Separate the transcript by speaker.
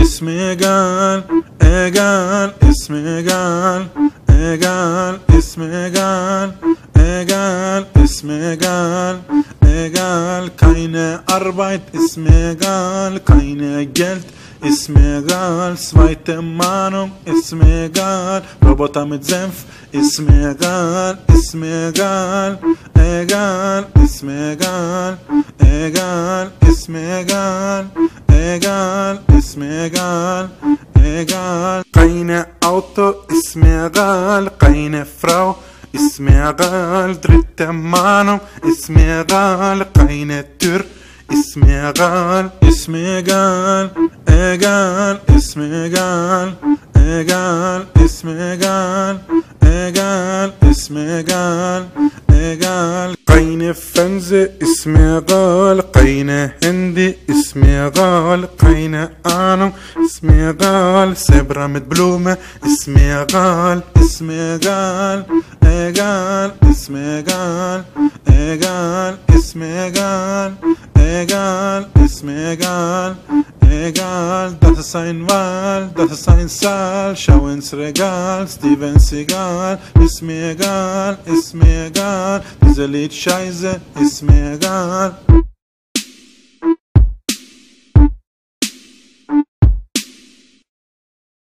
Speaker 1: اسمي قال قال اسمي قال قال اسمي قال قال اسمي قال قال keine Arbeit اسمي قال keine Geld اسمي قال zweite Mahnung اسمي قال Roboter mit Senf اسمي قال اسمي قال قال اسمي قال قال اسمي قال قال اسمي قال قال keine Auto اسمي قال keine Frau اسمي قال dritte Mahnung اسمي قال keine Tür اسمي قال اسمي قال قال اسمي قال قال اسمي قال قال اسمي قال قال keine Fernseh اسمي قال keine Handy اسمي قال keine Ahnung اسمي قال Zebra mit Blume اسمي قال اسمي قال قال اسمي قال قال اسمي قال قال اسمي قال egal, das ist ein Wahl, das ist ein Saal, schau ins Regal, Steven Seagal, ist mir egal, diese Lied scheiße, ist mir egal.